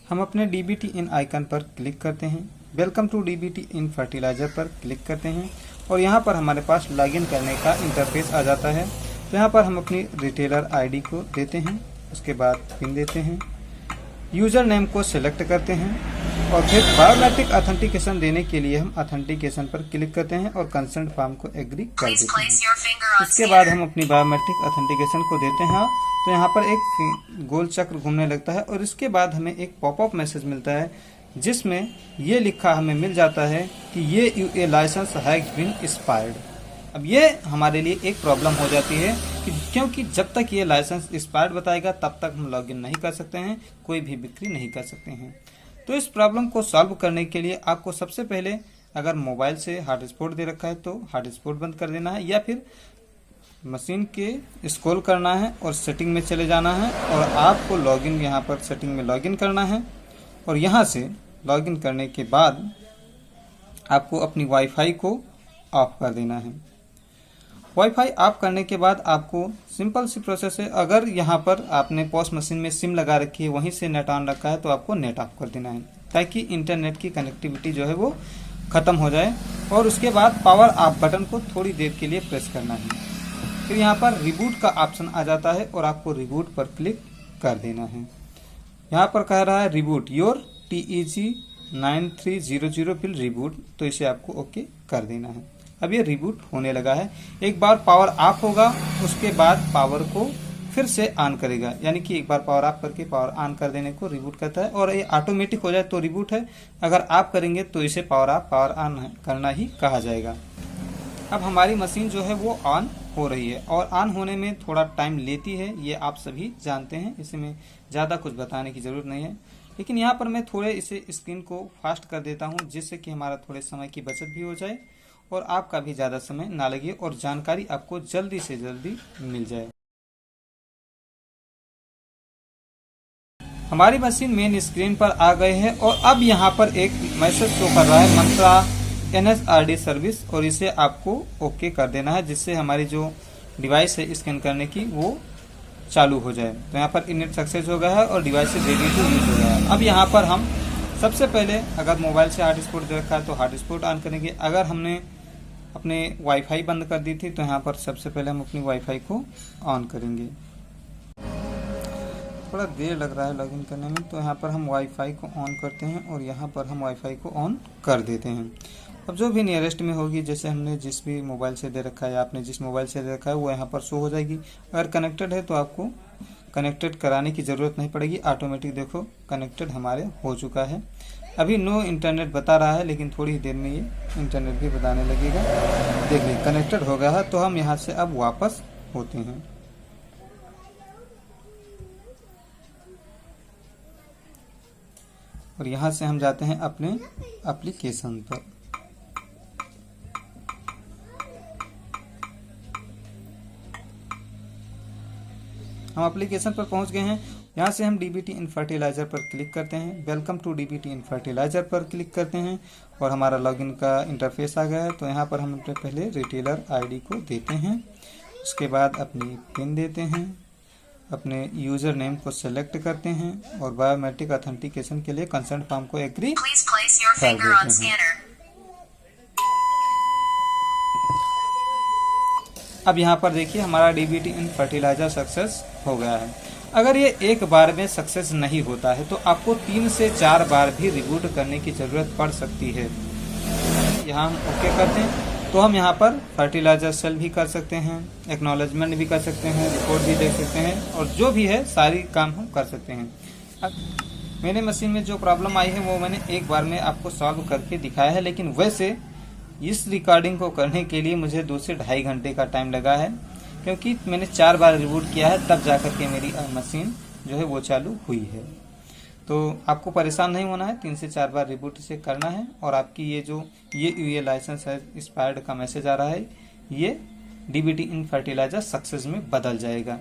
हम अपने DBT in icon पर क्लिक करते हैं, welcome to DBT in fertiliser पर क्लिक करते हैं और यहाँ पर हमारे पास लॉगिन करने का इंटरफेस आ जाता है। तो यहाँ पर हम अपनी रिटेलर आईडी को देते हैं, उसके बाद पिन देते हैं, यूज़र नेम को सिलेक्ट करते हैं और फिर बायोमेट्रिक ऑथेंटिकेशन देने के लिए हम ऑथेंटिकेशन पर क्लिक करते हैं और कंसेंट फॉर्म को एग्री कर देते हैं। इसके बाद हम अपनी बायोमेट्रिक ऑथेंटिकेशन को देते हैं तो यहाँ पर एक गोल चक्र घूमने लगता है और इसके बाद हमें एक पॉपअप मैसेज मिलता है जिसमें ये लिखा हमें मिल जाता है कि ये UA licence has been expired. अब ये हमारे लिए एक प्रॉब्लम हो जाती है कि क्योंकि जब तक ये लाइसेंस एक्सपायर्ड बताएगा तब तक हम लॉगिन नहीं कर सकते हैं, कोई भी बिक्री नहीं कर सकते हैं। तो इस प्रॉब्लम को सॉल्व करने के लिए आपको सबसे पहले अगर मोबाइल से हॉटस्पॉट दे रखा है तो हॉटस्पॉट बंद कर देना है या फिर मशीन के स्क्रॉल करना है और सेटिंग में चले जाना है और आपको लॉगिन यहाँ पर सेटिंग में लॉगिन करना है और यहाँ से लॉगिन करने के बाद आपको अपनी वाईफाई को ऑफ कर देना है। वाईफाई ऑफ करने के बाद आपको सिंपल सी प्रोसेस है, अगर यहाँ पर आपने पॉस मशीन में सिम लगा रखी है, वहीं से नेट ऑन रखा है तो आपको नेट ऑफ कर देना है ताकि इंटरनेट की कनेक्टिविटी जो है वो ख़त्म हो जाए और उसके बाद पावर ऑफ बटन को थोड़ी देर के लिए प्रेस करना है। फिर यहाँ पर रिबूट का ऑप्शन आ जाता है और आपको रिबूट पर क्लिक कर देना है। यहाँ पर कह रहा है reboot your TEG 9300 will reboot, तो इसे आपको ओके कर देना है। अब ये रिबूट होने लगा है। एक बार पावर ऑफ होगा उसके बाद पावर को फिर से ऑन करेगा, यानी कि एक बार पावर ऑफ करके पावर ऑन कर देने को रिबूट करता है और ये ऑटोमेटिक हो जाए तो रिबूट है, अगर आप करेंगे तो इसे पावर ऑफ पावर ऑन करना ही कहा जाएगा। अब हमारी मशीन जो है वो ऑन हो रही है और ऑन होने में थोड़ा टाइम लेती है, ये आप सभी जानते हैं, इसमें ज़्यादा कुछ बताने की ज़रूरत नहीं है। लेकिन यहाँ पर मैं थोड़े इसे स्क्रीन को फास्ट कर देता हूँ जिससे कि हमारा थोड़े समय की बचत भी हो जाए और आपका भी ज़्यादा समय ना लगे और जानकारी आपको जल्दी से जल्दी मिल जाए। हमारी मशीन मेन स्क्रीन पर आ गए हैं और अब यहाँ पर एक मैसेज शो कर रहा है मंत्रा NSRD सर्विस और इसे आपको ओके कर देना है जिससे हमारी जो डिवाइस है स्कैन करने की वो चालू हो जाए। तो यहाँ पर इनेट सक्सेस हो गया है और डिवाइस रेडी टू यूज हो गया है। अब यहाँ पर हम सबसे पहले अगर मोबाइल से हॉटस्पॉट दे रखा है तो हॉटस्पॉट ऑन करेंगे। अगर हमने अपने वाईफाई बंद कर दी थी तो यहाँ पर सबसे पहले हम अपनी वाईफाई को ऑन करेंगे। थोड़ा देर लग रहा है लॉगिन करने में, तो यहाँ पर हम वाईफाई को ऑन करते हैं और यहाँ पर हम वाईफाई को ऑन कर देते हैं। अब जो भी नियरेस्ट में होगी, जैसे हमने जिस भी मोबाइल से दे रखा है या आपने जिस मोबाइल से दे रखा है वो यहाँ पर शो हो जाएगी। अगर कनेक्टेड है तो आपको कनेक्टेड कराने की ज़रूरत नहीं पड़ेगी, ऑटोमेटिक देखो कनेक्टेड हमारे हो चुका है। अभी नो इंटरनेट बता रहा है लेकिन थोड़ी ही देर में ये इंटरनेट भी बताने लगेगा। देखिए कनेक्टेड हो गया है, तो हम यहाँ से अब वापस होते हैं। और यहाँ से हम जाते हैं अपने एप्लीकेशन पर। हम एप्लीकेशन पर पहुंच गए हैं। यहाँ से हम DBT इन फर्टिलाइजर पर क्लिक करते हैं, welcome to DBT in fertiliser पर क्लिक करते हैं और हमारा लॉगिन का इंटरफेस आ गया है। तो यहाँ पर हम अपने पहले रिटेलर आईडी को देते हैं, उसके बाद अपनी पिन देते हैं, अपने यूज़र नेम को सेलेक्ट करते हैं और बायोमेट्रिक ऑथेंटिकेशन के लिए कंसेंट फॉर्म को एग्री कर देते हैं। अब यहाँ पर देखिए हमारा DBT इन फर्टिलाइजर सक्सेस हो गया है। अगर ये एक बार में सक्सेस नहीं होता है तो आपको 3 से 4 बार भी रिबूट करने की ज़रूरत पड़ सकती है। यहाँ हम ओके करते हैं तो हम यहाँ पर फर्टिलाइजर सेल भी कर सकते हैं, एक्नॉलेजमेंट भी कर सकते हैं, रिपोर्ट भी देख सकते हैं और जो भी है सारी काम हम कर सकते हैं। अब मेरे मशीन में जो प्रॉब्लम आई है वो मैंने एक बार में आपको सॉल्व करके दिखाया है, लेकिन वैसे इस रिकॉर्डिंग को करने के लिए मुझे 2 से ढाई घंटे का टाइम लगा है क्योंकि मैंने 4 बार रिबूट किया है तब जाकर के मेरी मशीन जो है वो चालू हुई है। तो आपको परेशान नहीं होना है, 3 से 4 बार रिबूट से करना है और आपकी ये जो UA लाइसेंस है एक्सपायर्ड का मैसेज आ रहा है ये DBT इन फर्टिलाइजर सक्सेस में बदल जाएगा।